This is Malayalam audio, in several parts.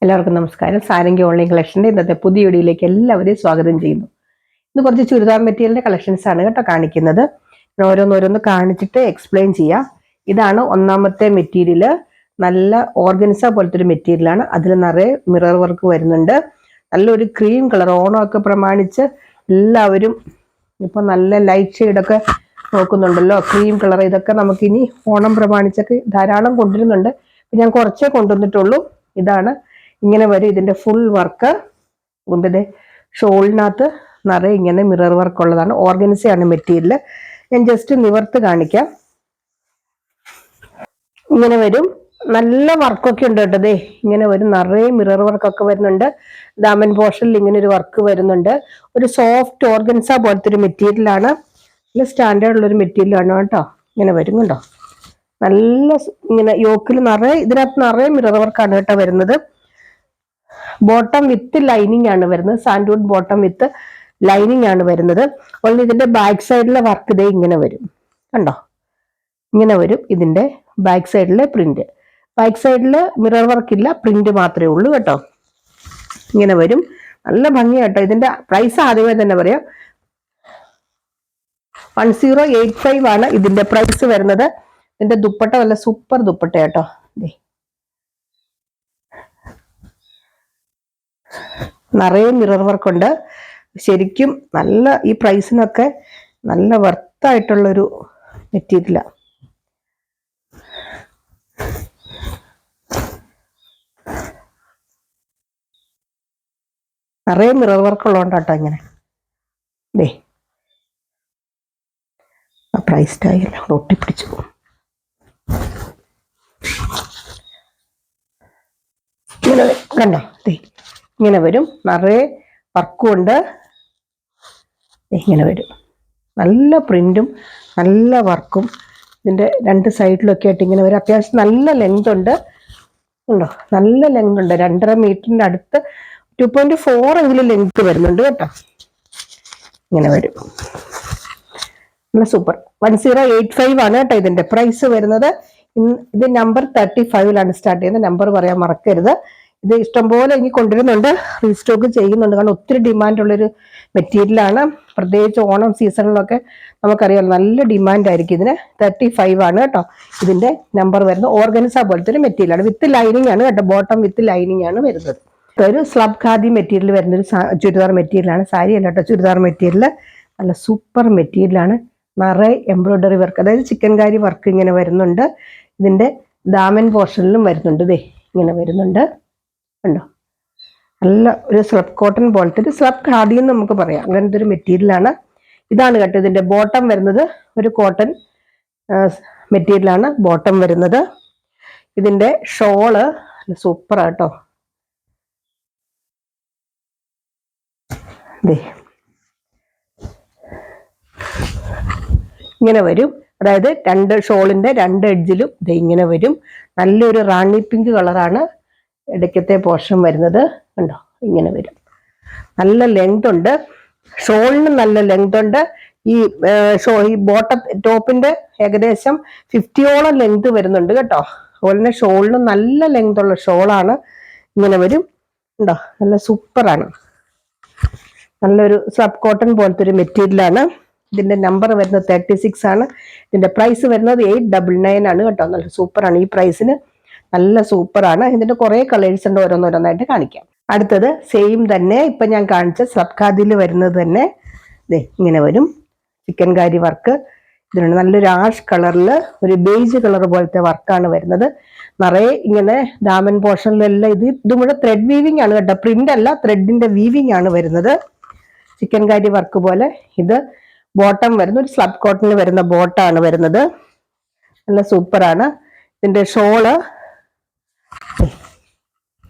എല്ലാവർക്കും നമസ്കാരം. സാരംഗി ഓൺലൈൻ കളക്ഷൻ്റെ ഇന്നത്തെ പുതിയ വീഡിയോയിലേക്ക് എല്ലാവരെയും സ്വാഗതം ചെയ്യുന്നു. ഇന്ന് കുറച്ച് ചുരിദാർ മെറ്റീരിയലിന്റെ കളക്ഷൻസ് ആണ് കേട്ടോ കാണിക്കുന്നത്. ഓരോന്നോരോന്ന് കാണിച്ചിട്ട് എക്സ്പ്ലെയിൻ ചെയ്യാം. ഇതാണ് ഒന്നാമത്തെ മെറ്റീരിയൽ. നല്ല ഓർഗൻസ പോലത്തെ ഒരു മെറ്റീരിയലാണ്. അതിൽ നിറയെ മിറർ വർക്ക് വരുന്നുണ്ട്. നല്ലൊരു ക്രീം കളർ, ഓണമൊക്കെ പ്രമാണിച്ച് എല്ലാവരും ഇപ്പൊ നല്ല ലൈറ്റ് ഷെയ്ഡൊക്കെ നോക്കുന്നുണ്ടല്ലോ. ക്രീം കളർ ഇതൊക്കെ നമുക്കിനി ഓണം പ്രമാണിച്ചൊക്കെ ധാരാളം കൊണ്ടുവരുന്നുണ്ട്. ഞാൻ കുറച്ചേ കൊണ്ടുവന്നിട്ടുള്ളൂ. ഇതാണ്, ഇങ്ങനെ വരും ഇതിന്റെ ഫുൾ വർക്ക്. ഇതിന്റെ ഷോളിനകത്ത് നിറയെ ഇങ്ങനെ മിറർ വർക്ക് ഉള്ളതാണ്. ഓർഗൻസയാണ് മെറ്റീരിയൽ. ഞാൻ ജസ്റ്റ് നിവർത്ത് കാണിക്കാം. ഇങ്ങനെ വരും. നല്ല വർക്കൊക്കെ ഉണ്ട് കേട്ടോ. ദേ ഇങ്ങനെ വരും. നിറയെ മിറർ വർക്കൊക്കെ വരുന്നുണ്ട്. ദാമൻ പോർഷനിൽ ഇങ്ങനെ ഒരു വർക്ക് വരുന്നുണ്ട്. ഒരു സോഫ്റ്റ് ഓർഗൻസ പോലത്തെ ഒരു മെറ്റീരിയലാണ്. നല്ല സ്റ്റാൻഡേർഡ് ഉള്ളൊരു മെറ്റീരിയലാണ് കേട്ടോ. ഇങ്ങനെ വരും കണ്ടോ. നല്ല ഇങ്ങനെ യോക്കിൽ നിറയെ, ഇതിനകത്ത് നിറയെ മിറർ വർക്കാണ് കേട്ടോ വരുന്നത്. ബോട്ടം വിത്ത് ലൈനിങ് ആണ് വരുന്നത്. സാൻഡ്വുഡ് ബോട്ടം വിത്ത് ലൈനിങ് ആണ് വരുന്നത്. അതുപോലെ ഇതിന്റെ ബാക്ക് സൈഡിലെ വർക്ക് ഇതേ ഇങ്ങനെ വരും കണ്ടോ. ഇങ്ങനെ വരും ഇതിന്റെ ബാക്ക് സൈഡിലെ പ്രിന്റ്. ബാക്ക് സൈഡില് മിറർ വർക്ക് ഇല്ല, പ്രിന്റ് മാത്രമേ ഉള്ളൂ കേട്ടോ. ഇങ്ങനെ വരും. നല്ല ഭംഗിയാട്ടോ. ഇതിന്റെ പ്രൈസ് ആദ്യമേ തന്നെ പറയാം. 1085 ആണ് ഇതിന്റെ പ്രൈസ് വരുന്നത്. ഇതിന്റെ ദുപ്പട്ട നല്ല സൂപ്പർ ദുപ്പട്ട കേട്ടോ. നിറയെ മിറർ വർക്ക് ഉണ്ട്. ശരിക്കും നല്ല, ഈ പ്രൈസിനൊക്കെ നല്ല വർത്തായിട്ടുള്ളൊരു മെറ്റീരിയലാണ്. നിറയെ മിറർ വർക്ക് ഉള്ളതുകൊണ്ടാട്ടോ ഇങ്ങനെ. പ്രൈസ് ടാഗ് എല്ലാം ഒട്ടിപ്പിടിച്ചു. ഇങ്ങനെ കണ്ടോ. ഇങ്ങനെ വരും. നിറയെ വർക്കും ഉണ്ട്. ഇങ്ങനെ വരും. നല്ല പ്രിന്റും നല്ല വർക്കും ഇതിന്റെ രണ്ട് സൈഡിലൊക്കെ ആയിട്ട് ഇങ്ങനെ വരും. അത്യാവശ്യം നല്ല ലെങ്ത് ഉണ്ട്. ഉണ്ടോ, നല്ല ലെങ്ത് ഉണ്ട്. 2.5 മീറ്ററിന്റെ അടുത്ത് 2.4 എങ്കിലും ലെങ്ത് വരുന്നുണ്ട് കേട്ടോ. ഇങ്ങനെ വരും. നല്ല സൂപ്പർ. 1085 ആണ് കേട്ടോ ഇതിന്റെ പ്രൈസ് വരുന്നത്. ഇത് നമ്പർ 35 സ്റ്റാർട്ട് ചെയ്യുന്നത്. നമ്പർ പറയാൻ മറക്കരുത്. ഇത് ഇഷ്ടംപോലെ ഇനി കൊണ്ടുവരുന്നുണ്ട്, റീസ്റ്റോക്ക് ചെയ്യുന്നുണ്ട്. കാരണം ഒത്തിരി ഡിമാൻഡുള്ളൊരു മെറ്റീരിയലാണ്. പ്രത്യേകിച്ച് ഓണം സീസണിലൊക്കെ നമുക്കറിയാം നല്ല ഡിമാൻഡ് ആയിരിക്കും ഇതിന്. 35 ആണ് കേട്ടോ ഇതിന്റെ നമ്പർ വരുന്നത്. ഓർഗൻസ പോലത്തെ ഒരു മെറ്റീരിയലാണ്. വിത്ത് ലൈനിങ് ആണ് കേട്ടോ. ബോട്ടം വിത്ത് ലൈനിങ് ആണ് വരുന്നത്. ഒരു സ്ലബ് ഖാദി മെറ്റീരിയൽ വരുന്നൊരു ചുരിദാർ മെറ്റീരിയലാണ്. സാരി അല്ല കേട്ടോ, ചുരിദാർ മെറ്റീരിയൽ. നല്ല സൂപ്പർ മെറ്റീരിയലാണ്. നിറയെ എംബ്രോയിഡറി വർക്ക്, അതായത് ചിക്കൻ കാരി വർക്ക് ഇങ്ങനെ വരുന്നുണ്ട്. ഇതിന്റെ ദാമൻ പോർഷനിലും വരുന്നുണ്ട്. ദേ ഇങ്ങനെ വരുന്നുണ്ട് കണ്ടോ. നല്ല ഒരു സ്ലബ് കോട്ടൺ പോലത്തെ ഒരു സ്ലബ് ഖാദി എന്ന് നമുക്ക് പറയാം. അങ്ങനത്തെ ഒരു മെറ്റീരിയലാണ്. ഇതാണ് കേട്ടോ ഇതിന്റെ ബോട്ടം വരുന്നത്. ഒരു കോട്ടൺ മെറ്റീരിയലാണ് ബോട്ടം വരുന്നത്. ഇതിന്റെ ഷോള് സൂപ്പർ ആട്ടോ. ഇങ്ങനെ വരും. അതായത് ഷോളിന്റെ രണ്ട് എഡ്ജിലും ഇത് ഇങ്ങനെ വരും. നല്ലൊരു റാണി പിങ്ക് കളറാണ് ഇടയ്ക്കത്തെ പോർഷൻ വരുന്നത് കണ്ടോ. ഇങ്ങനെ വരും. നല്ല ലെങ്ത് ഉണ്ട്. ഷോളിന് നല്ല ലെങ്ത് ഉണ്ട്. ഈ ബോട്ടം ടോപ്പിന്റെ ഏകദേശം 50ഓളം ലെങ്ത് വരുന്നുണ്ട് കേട്ടോ. അതുപോലെ ഷോളിന് നല്ല ലെങ്ത് ഉള്ള ഷോളാണ്. ഇങ്ങനെ വരും ഉണ്ടോ. നല്ല സൂപ്പറാണ്. നല്ലൊരു സബ് കോട്ടൺ പോലത്തെ ഒരു മെറ്റീരിയലാണ്. ഇതിന്റെ നമ്പർ വരുന്നത് 36 ആണ്. ഇതിന്റെ പ്രൈസ് വരുന്നത് 899 ആണ് കേട്ടോ. നല്ല സൂപ്പറാണ്. ഈ പ്രൈസിന് നല്ല സൂപ്പറാണ്. ഇതിന്റെ കുറെ കളേഴ്സ് ഉണ്ട്. ഓരോന്നോരോന്നായിട്ട് കാണിക്കാം. അടുത്തത് സെയിം തന്നെ ഇപ്പൊ ഞാൻ കാണിച്ച സബ് ഖാദിയിൽ വരുന്നത് തന്നെ. ഇങ്ങനെ വരും. ചിക്കൻ കാരി വർക്ക് ഇതിനുണ്ട്. നല്ലൊരു ആഷ് കളറിൽ ഒരു ബേജ് കളർ പോലത്തെ വർക്കാണ് വരുന്നത്. നിറയെ ഇങ്ങനെ ദാമൻ പോർഷനിലെല്ലാം ഇത് മുഴുവൻ ത്രെഡ് വീവിങ് ആണ് കേട്ടോ. പ്രിന്റ് അല്ല, ത്രെഡിന്റെ വീവിങ് ആണ് വരുന്നത്. ചിക്കൻ കാരി വർക്ക് പോലെ. ഇത് ബോട്ടം വരുന്ന ഒരു സ്ലബ് കോട്ടണിൽ വരുന്ന ബോട്ടാണ് വരുന്നത്. നല്ല സൂപ്പറാണ്. ഇതിന്റെ ഷോള്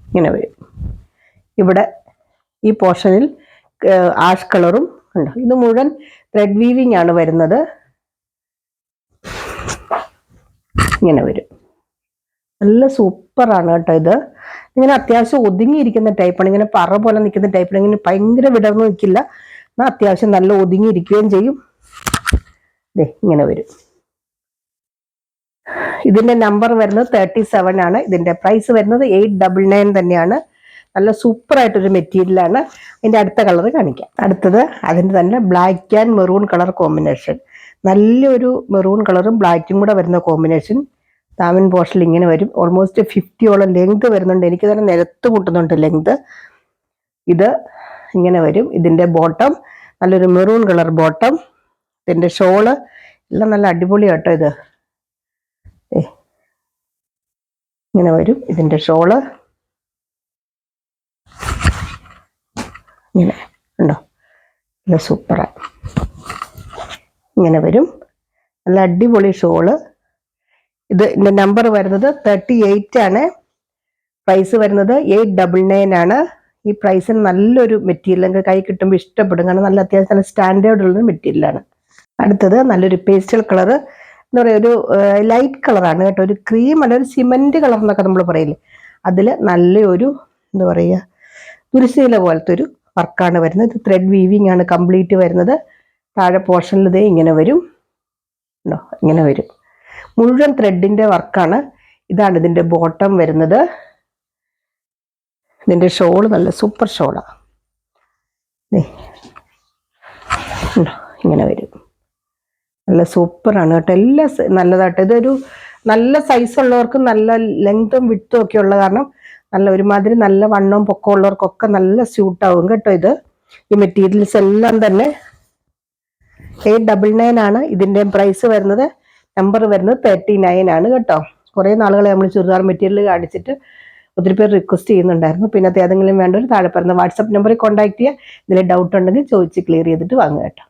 ഇങ്ങനെ വരും. ഇവിടെ ഈ പോർഷനിൽ ആഷ് കളറും ഉണ്ട്. ഇത് മുഴുവൻ ത്രെഡ് വീവിങ് ആണ് വരുന്നത്. ഇങ്ങനെ വരും. നല്ല സൂപ്പറാണ് കേട്ടോ. ഇത് ഇങ്ങനെ അത്യാവശ്യം ഒതുങ്ങിയിരിക്കുന്ന ടൈപ്പാണ്. ഇങ്ങനെ പറ പോലെ നിൽക്കുന്ന ടൈപ്പാണ്. ഇങ്ങനെ ഭയങ്കര വിടർന്ന് നിൽക്കില്ല. എന്നാൽ അത്യാവശ്യം നല്ല ഒതുങ്ങിയിരിക്കുകയും ചെയ്യും. ഇങ്ങനെ വരും. ഇതിന്റെ നമ്പർ വരുന്നത് 37 ആണ്. ഇതിന്റെ പ്രൈസ് വരുന്നത് 899 തന്നെയാണ്. നല്ല സൂപ്പറായിട്ടൊരു മെറ്റീരിയലാണ്. അതിൻ്റെ അടുത്ത കളർ കാണിക്കാം. അടുത്തത് അതിൻ്റെ തന്നെ black and maroon colour combination. നല്ലൊരു മെറൂൺ കളറും ബ്ലാക്കും കൂടെ വരുന്ന കോമ്പിനേഷൻ. താമൻ പോർഷനിൽ ഇങ്ങനെ വരും. ഓൾമോസ്റ്റ് 50ഓളം ലെങ്ത് വരുന്നുണ്ട്. എനിക്ക് തന്നെ നിരത്ത് മുട്ടുന്നുണ്ട് ലെങ്ത്. ഇത് ഇങ്ങനെ വരും. ഇതിൻ്റെ ബോട്ടം നല്ലൊരു മെറൂൺ കളർ ബോട്ടം. ഇതിൻ്റെ ഷോള് എല്ലാം നല്ല അടിപൊളിയാട്ടോ. ഇത് ഇങ്ങനെ വരും. ഇതിൻ്റെ ഷോള് ഇങ്ങനെ ഉണ്ടോ, നല്ല സൂപ്പറാണ്. ഇങ്ങനെ വരും. നല്ല അടിപൊളി ഷോള്. ഇതിൻ്റെ നമ്പർ വരുന്നത് 38 ആണ്. പ്രൈസ് വരുന്നത് 899 ആണ്. ഈ പ്രൈസിന് നല്ലൊരു മെറ്റീരിയൽ നിങ്ങൾക്ക് കൈ കിട്ടുമ്പോൾ ഇഷ്ടപ്പെടും. കാരണം നല്ല അത്യാവശ്യം നല്ല സ്റ്റാൻഡേർഡ് ഉള്ള മെറ്റീരിയലാണ്. അടുത്തത് നല്ലൊരു പേസ്റ്റൽ കളർ, എന്താ പറയുക, ഒരു ലൈറ്റ് കളറാണ് കേട്ടോ. ഒരു ക്രീം അല്ല, ഒരു സിമൻറ്റ് കളർ എന്നൊക്കെ നമ്മൾ പറയില്ലേ, അതിൽ നല്ലൊരു എന്താ പറയുക തുരിശീല പോലത്തെ ഒരു വർക്കാണ് വരുന്നത്. ഇത് ത്രെഡ് വീവിങ് ആണ് കംപ്ലീറ്റ് വരുന്നത്. താഴെ പോർഷനിൽ ഇതേ ഇങ്ങനെ വരും ഉണ്ടോ, ഇങ്ങനെ വരും. മുഴുവൻ ത്രെഡിൻ്റെ വർക്കാണ്. ഇതാണ് ഇതിൻ്റെ ബോട്ടം വരുന്നത്. ഇതിൻ്റെ ഷോള് നല്ല സൂപ്പർ ഷോളാണ്. ഉണ്ടോ, ഇങ്ങനെ വരും. നല്ല സൂപ്പറാണ് കേട്ടോ. എല്ലാം നല്ലതാട്ടോ. ഇതൊരു നല്ല സൈസുള്ളവർക്കും നല്ല ലെങ്തും വിട്ടും ഒക്കെ ഉള്ള കാരണം നല്ല ഒരുമാതിരി നല്ല വണ്ണവും പൊക്കവും ഉള്ളവർക്കൊക്കെ നല്ല സ്യൂട്ടാവും കേട്ടോ. ഇത് ഈ മെറ്റീരിയൽസ് എല്ലാം തന്നെ 899 ആണ്. ഇതിൻ്റെ പ്രൈസ് വരുന്നത്. നമ്പർ വരുന്നത് 39 ആണ് കേട്ടോ. കുറേ നാളുകളെ നമ്മൾ ചുരിദാർ മെറ്റീരിയൽ കാണിച്ചിട്ട് ഒത്തിരി പേര് റിക്വസ്റ്റ് ചെയ്യുന്നുണ്ടായിരുന്നു. പിന്നെ ഏതെങ്കിലും വേണ്ടവർ താഴെ പറയുന്ന വാട്സപ്പ് നമ്പറിൽ കോൺടാക്ട് ചെയ്യുക. ഇതിൽ ഡൗട്ട് ഉണ്ടെങ്കിൽ ചോദിച്ച് ക്ലിയർ ചെയ്തിട്ട് വാങ്ങുക കേട്ടോ.